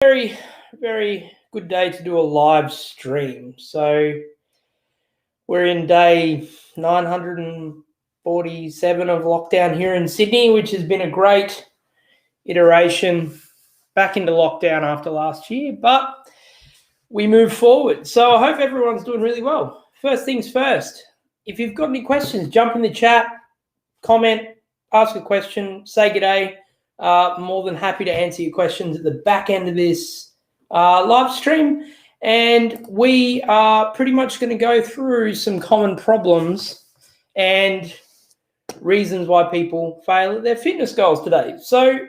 Very, very good day to do a live stream. So we're in day 947 of lockdown here in Sydney, which has been a great iteration back into lockdown after last year, but we move forward. So I hope everyone's doing really well. First things first, if you've got any questions, jump in the chat, comment, ask a question, say good day. More than happy to answer your questions at the back end of this live stream, and we are pretty much going to go through some common problems and reasons why people fail at their fitness goals today. So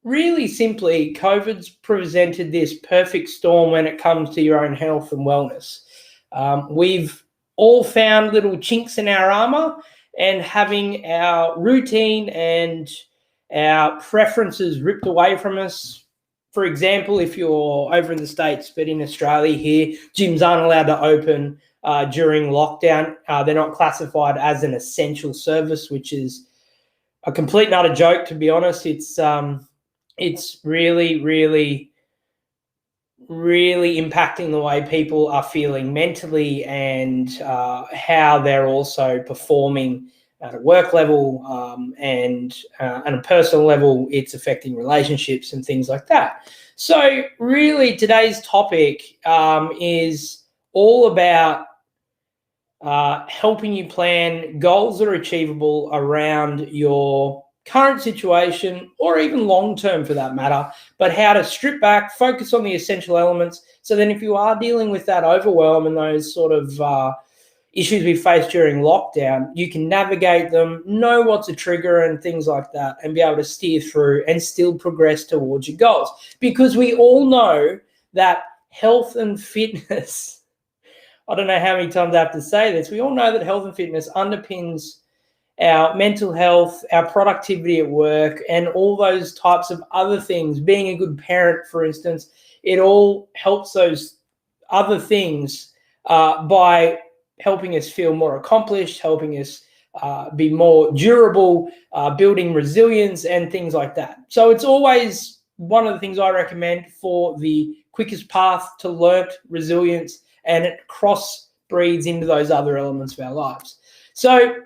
really simply, COVID's presented this perfect storm when it comes to your own health and wellness. We've all found little chinks in our armor, and having our routine and our preferences ripped away from us. For example, if you're over in the States, but in Australia here, gyms aren't allowed to open during lockdown. They're not classified as an essential service, which is a complete and utter joke, to be honest. It's really, really, really impacting the way people are feeling mentally and how they're also performing at a work level and at a personal level. It's affecting relationships and things like that. So really today's topic is all about helping you plan goals that are achievable around your current situation, or even long-term for that matter, but how to strip back, focus on the essential elements. So then if you are dealing with that overwhelm and those sort of issues we face during lockdown, you can navigate them, know what's a trigger and things like that, and be able to steer through and still progress towards your goals. Because we all know that health and fitness, I don't know how many times I have to say this, we all know that health and fitness underpins our mental health, our productivity at work, and all those types of other things. Being a good parent, for instance, it all helps those other things by helping us feel more accomplished, helping us be more durable, building resilience and things like that. So it's always one of the things I recommend for the quickest path to learnt resilience, and it cross-breeds into those other elements of our lives. So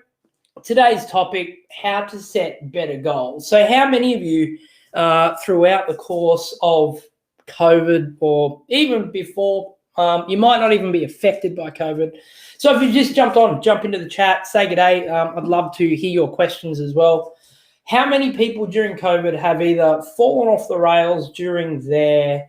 today's topic, how to set better goals. So how many of you throughout the course of COVID, or even before, you might not even be affected by COVID. So if you just jump into the chat, say good day. I'd love to hear your questions as well. How many people during COVID have either fallen off the rails during their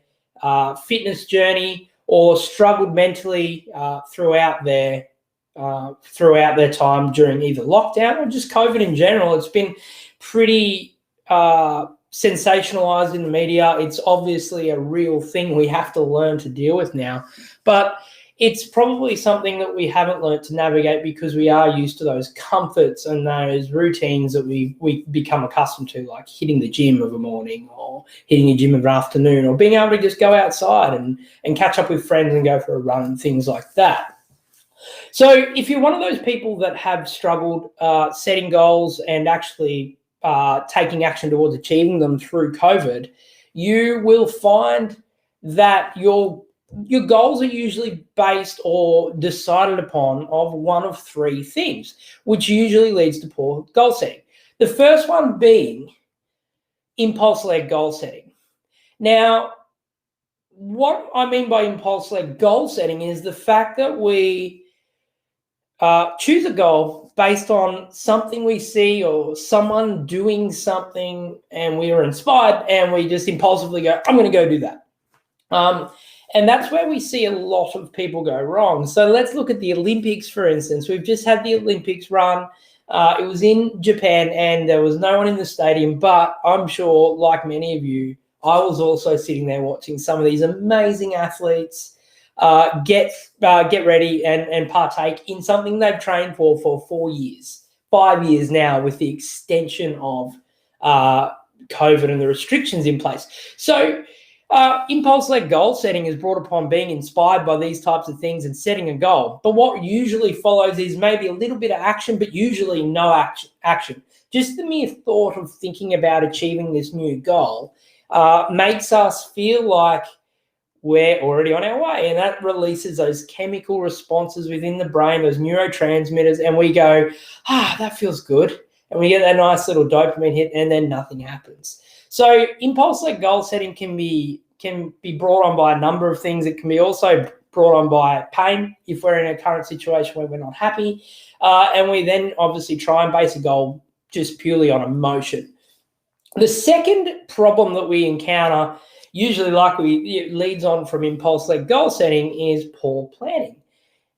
fitness journey, or struggled mentally throughout their time during either lockdown or just COVID in general? It's been pretty sensationalized in the media. It's obviously a real thing we have to learn to deal with now, but it's probably something that we haven't learned to navigate because we are used to those comforts and those routines that we become accustomed to, like hitting the gym of a morning or hitting a gym of an afternoon, or being able to just go outside and catch up with friends and go for a run and things like that. So if you're one of those people that have struggled setting goals and actually taking action towards achieving them through COVID, you will find that your goals are usually based or decided upon of one of three things, which usually leads to poor goal setting. The first one being impulse-led goal setting. Now, what I mean by impulse-led goal setting is the fact that we choose a goal based on something we see or someone doing something, and we are inspired and we just impulsively go, I'm going to go do that. And that's where we see a lot of people go wrong. So let's look at the Olympics, for instance. We've just had the Olympics run. It was in Japan and there was no one in the stadium, but I'm sure, like many of you, I was also sitting there watching some of these amazing athletes get ready and partake in something they've trained for 4 years, 5 years now, with the extension of COVID and the restrictions in place. So impulse-led goal setting is brought upon being inspired by these types of things and setting a goal. But what usually follows is maybe a little bit of action, but usually no action. Just the mere thought of thinking about achieving this new goal makes us feel like we're already on our way. And that releases those chemical responses within the brain, those neurotransmitters, and we go, that feels good. And we get that nice little dopamine hit, and then nothing happens. So impulse-led goal setting can be brought on by a number of things. It can be also brought on by pain if we're in a current situation where we're not happy. And we then obviously try and base a goal just purely on emotion. The second problem that we encounter, usually it leads on from impulse-led goal setting, is poor planning.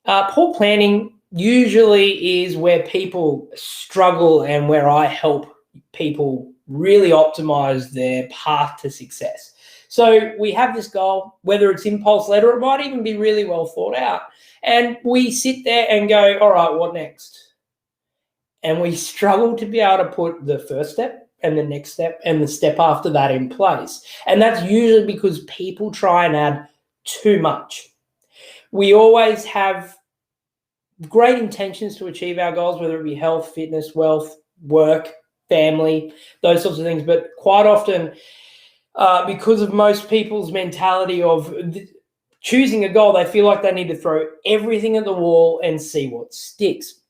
Poor planning usually is where people struggle and where I help people really optimize their path to success. So we have this goal, whether it's impulse-led or it might even be really well thought out, and we sit there and go, all right, what next? And we struggle to be able to put the first step and the next step and the step after that in place. And that's usually because people try and add too much. We always have great intentions to achieve our goals, whether it be health, fitness, wealth, work, family, those sorts of things. But quite often, because of most people's mentality of choosing a goal, they feel like they need to throw everything at the wall and see what sticks.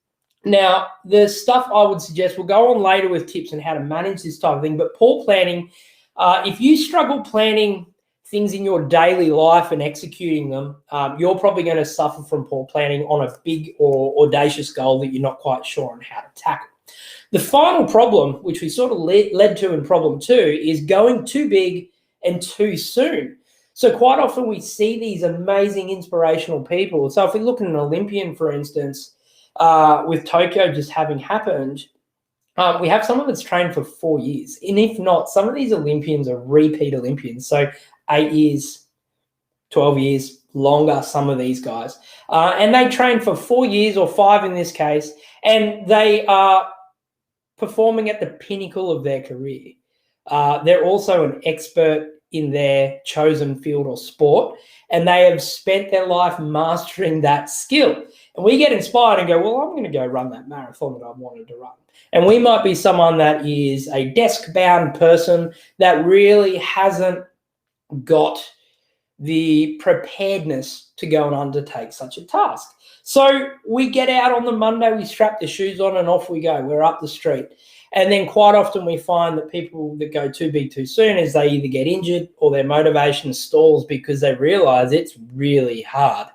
Now, the stuff I would suggest, we'll go on later with tips on how to manage this type of thing, but poor planning, if you struggle planning things in your daily life and executing them, you're probably going to suffer from poor planning on a big or audacious goal that you're not quite sure on how to tackle. The final problem, which we sort of led to in problem 2, is going too big and too soon. So quite often we see these amazing inspirational people. So if we look at an Olympian, for instance, with Tokyo just having happened, we have someone that's trained for 4 years. And if not, some of these Olympians are repeat Olympians. So 8 years, 12 years, longer, some of these guys. And they train for 4 years or 5 in this case, and they are performing at the pinnacle of their career. They're also an expert in their chosen field or sport, and they have spent their life mastering that skill. And we get inspired and go, well, I'm going to go run that marathon that I've wanted to run. And we might be someone that is a desk-bound person that really hasn't got the preparedness to go and undertake such a task. So we get out on the Monday, we strap the shoes on and off we go. We're up the street. And then quite often we find that people that go too big too soon is they either get injured or their motivation stalls because they realize it's really hard.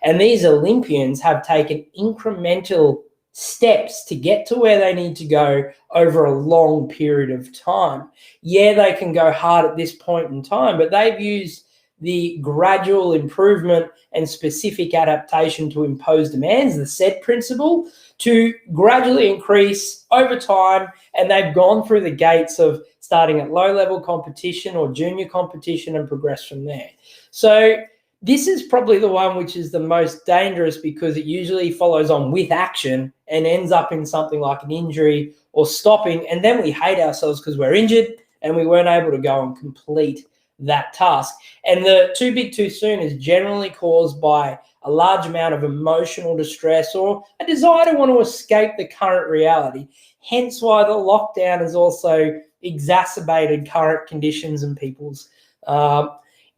And these Olympians have taken incremental steps to get to where they need to go over a long period of time. Yeah, they can go hard at this point in time, but they've used the gradual improvement and specific adaptation to impose demands, the SAID principle, to gradually increase over time. And they've gone through the gates of starting at low-level competition or junior competition and progress from there. So this is probably the one which is the most dangerous because it usually follows on with action and ends up in something like an injury or stopping. And then we hate ourselves because we're injured and we weren't able to go and complete that task. And the too big too soon is generally caused by a large amount of emotional distress or a desire to want to escape the current reality. Hence why the lockdown has also exacerbated current conditions and people's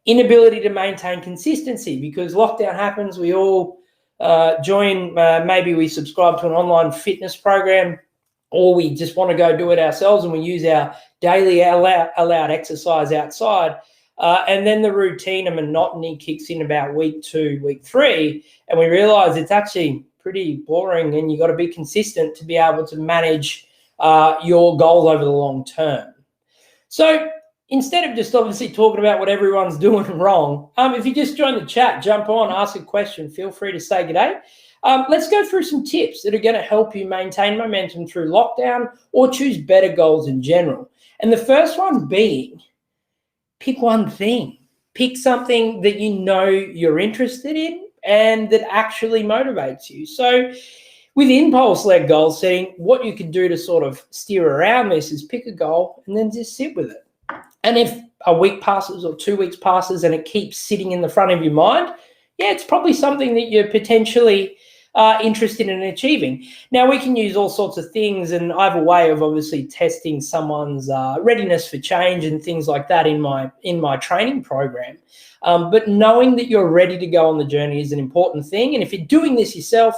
inability to maintain consistency, because lockdown happens, we all join, maybe we subscribe to an online fitness program, or we just want to go do it ourselves and we use our daily allowed exercise outside. And then the routine and monotony kicks in about week 2, week 3, and we realize it's actually pretty boring and you've got to be consistent to be able to manage your goals over the long term. So instead of just obviously talking about what everyone's doing wrong, if you just join the chat, jump on, ask a question, feel free to say g'day. Let's go through some tips that are going to help you maintain momentum through lockdown or choose better goals in general. And the first one being, pick one thing. Pick something that you know you're interested in and that actually motivates you. So with impulse-led goal setting, what you can do to sort of steer around this is pick a goal and then just sit with it. And if a week passes or 2 weeks passes and it keeps sitting in the front of your mind, yeah, it's probably something that you're potentially interested in achieving. Now, we can use all sorts of things, and I have a way of obviously testing someone's readiness for change and things like that in my training program. But knowing that you're ready to go on the journey is an important thing. And if you're doing this yourself,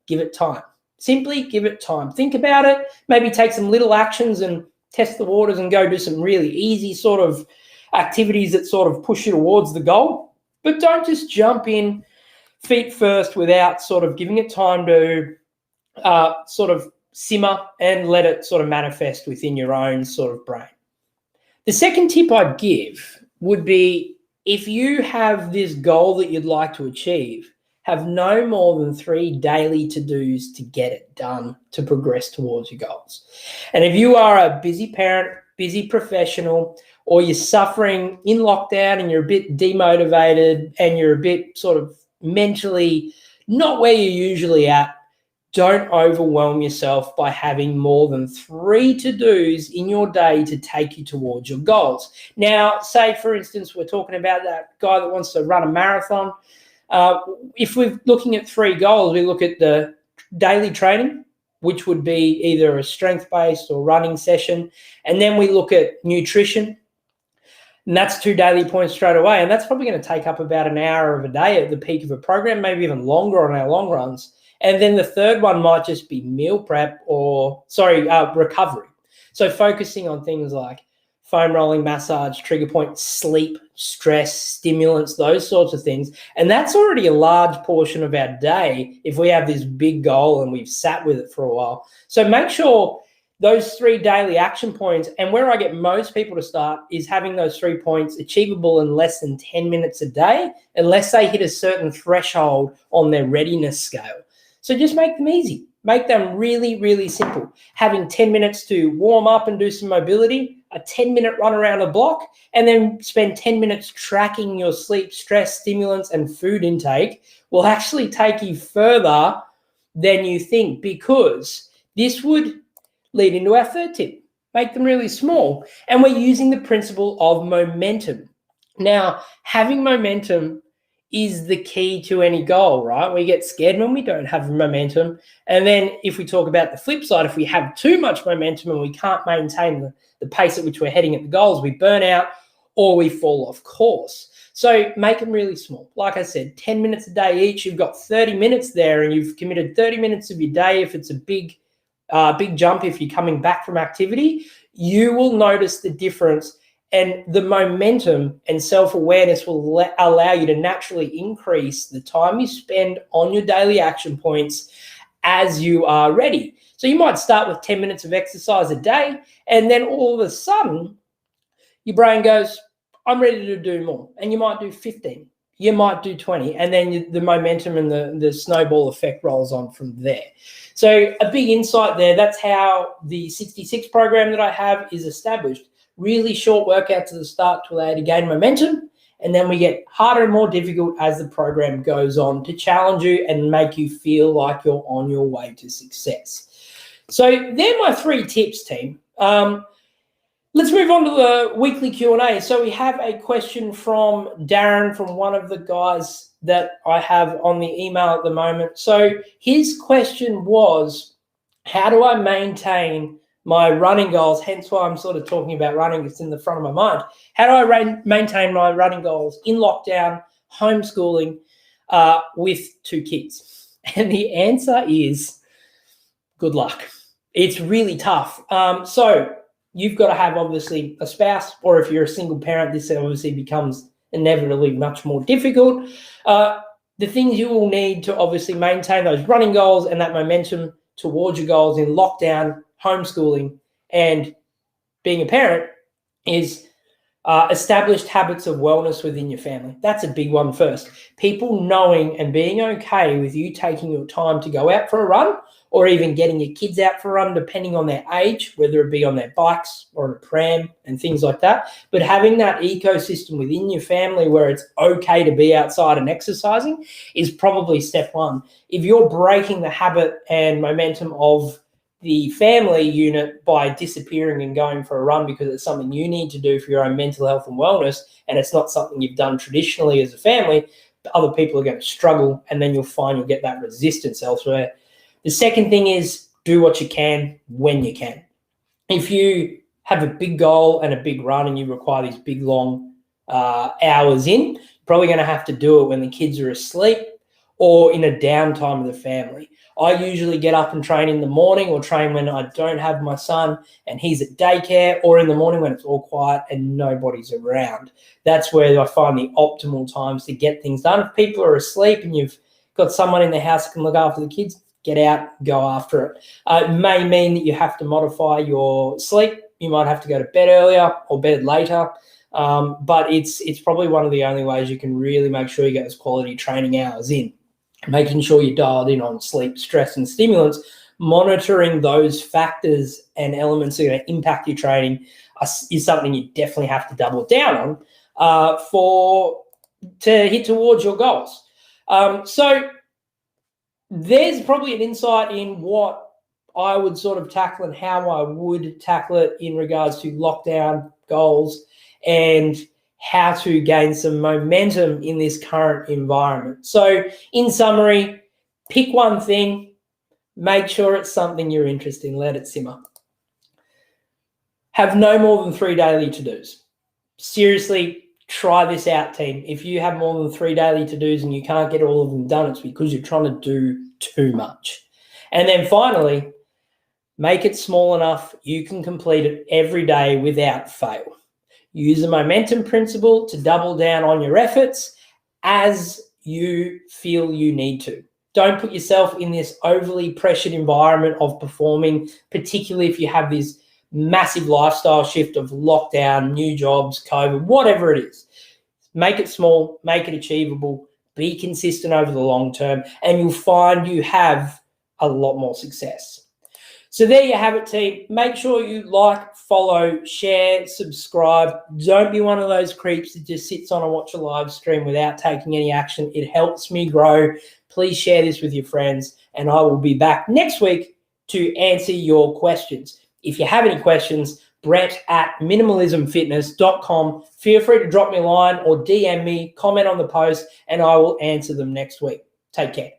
give it time. Simply give it time. Think about it. Maybe take some little actions and test the waters and go do some really easy sort of activities that sort of push you towards the goal. But don't just jump in feet first without sort of giving it time to sort of simmer and let it sort of manifest within your own sort of brain. The second tip I'd give would be, if you have this goal that you'd like to achieve, have no more than 3 daily to-dos to get it done to progress towards your goals. And if you are a busy parent, busy professional, or you're suffering in lockdown and you're a bit demotivated and you're a bit sort of mentally not where you're usually at, don't overwhelm yourself by having more than 3 to-dos in your day to take you towards your goals. Now, say, for instance, we're talking about that guy that wants to run a marathon. If we're looking at 3 goals, we look at the daily training, which would be either a strength-based or running session. And then we look at nutrition. And that's 2 daily points straight away. And that's probably going to take up about an hour of a day at the peak of a program, maybe even longer on our long runs. And then the third one might just be meal prep recovery. So focusing on things like foam rolling, massage, trigger point, sleep, stress, stimulants, those sorts of things. And that's already a large portion of our day if we have this big goal and we've sat with it for a while. So make sure those 3 daily action points, and where I get most people to start is having those 3 points achievable in less than 10 minutes a day, unless they hit a certain threshold on their readiness scale. So just make them easy. Make them really, really simple. Having 10 minutes to warm up and do some mobility, a 10-minute run around a block, and then spend 10 minutes tracking your sleep, stress, stimulants, and food intake will actually take you further than you think, because this would lead into our third tip. Make them really small. And we're using the principle of momentum. Now, having momentum is the key to any goal, right? We get scared when we don't have momentum. And then if we talk about the flip side, if we have too much momentum and we can't maintain the pace at which we're heading at the goals, we burn out or we fall off course. So make them really small. Like I said, 10 minutes a day each. You've got 30 minutes there, and you've committed 30 minutes of your day. If it's a big jump, if you're coming back from activity, you will notice the difference. And the momentum and self-awareness will allow you to naturally increase the time you spend on your daily action points as you are ready. So you might start with 10 minutes of exercise a day, and then all of a sudden, your brain goes, I'm ready to do more. And you might do 15, you might do 20, and then the momentum and the snowball effect rolls on from there. So a big insight there. That's how the 66 program that I have is established. Really short workouts at the start to allow you to gain momentum, and then we get harder and more difficult as the program goes on to challenge you and make you feel like you're on your way to success. So they're my 3 tips, team. Let's move on to the weekly Q&A. So we have a question from Darren, from one of the guys that I have on the email at the moment. So his question was, how do I maintain my running goals? Hence why I'm sort of talking about running. It's in the front of my mind. How do I maintain my running goals in lockdown, homeschooling, with 2 kids? And the answer is good luck. It's really tough. So you've got to have, obviously, a spouse, or if you're a single parent, this obviously becomes inevitably much more difficult. The things you will need to obviously maintain those running goals and that momentum towards your goals in lockdown, homeschooling, and being a parent is established habits of wellness within your family. That's a big one first. People knowing and being okay with you taking your time to go out for a run, or even getting your kids out for a run, depending on their age, whether it be on their bikes or on a pram and things like that. But having that ecosystem within your family where it's okay to be outside and exercising is probably step 1. If you're breaking the habit and momentum of the family unit by disappearing and going for a run because it's something you need to do for your own mental health and wellness, and it's not something you've done traditionally as a family, other people are going to struggle, and then you'll find you'll get that resistance elsewhere. The second thing is do what you can when you can. If you have a big goal and a big run and you require these big, long hours in, you're probably going to have to do it when the kids are asleep or in a downtime of the family. I usually get up and train in the morning, or train when I don't have my son and he's at daycare, or in the morning when it's all quiet and nobody's around. That's where I find the optimal times to get things done. If people are asleep and you've got someone in the house that can look after the kids, get out, go after it. It may mean that you have to modify your sleep. You might have to go to bed earlier or bed later, but it's probably one of the only ways you can really make sure you get those quality training hours in. Making sure you're dialed in on sleep, stress, and stimulants, monitoring those factors and elements that are going to impact your training is something you definitely have to double down on to hit towards your goals. So there's probably an insight in what I would sort of tackle and how I would tackle it in regards to lockdown goals and how to gain some momentum in this current environment. So in summary, pick one thing, make sure it's something you're interested in, let it simmer. Have no more than 3 daily to-dos. Seriously, try this out, team. If you have more than 3 daily to-dos and you can't get all of them done, it's because you're trying to do too much. And then finally, make it small enough you can complete it every day without fail. Use the momentum principle to double down on your efforts as you feel you need to. Don't put yourself in this overly pressured environment of performing, particularly if you have this massive lifestyle shift of lockdown, new jobs, COVID, whatever it is. Make it small, make it achievable, be consistent over the long term, and you'll find you have a lot more success. So there you have it, team. Make sure you like, follow, share, subscribe. Don't be one of those creeps that just sits on and watch a live stream without taking any action. It helps me grow. Please share this with your friends, and I will be back next week to answer your questions. If you have any questions, brett@minimalismfitness.com. Feel free to drop me a line or DM me, comment on the post, and I will answer them next week. Take care.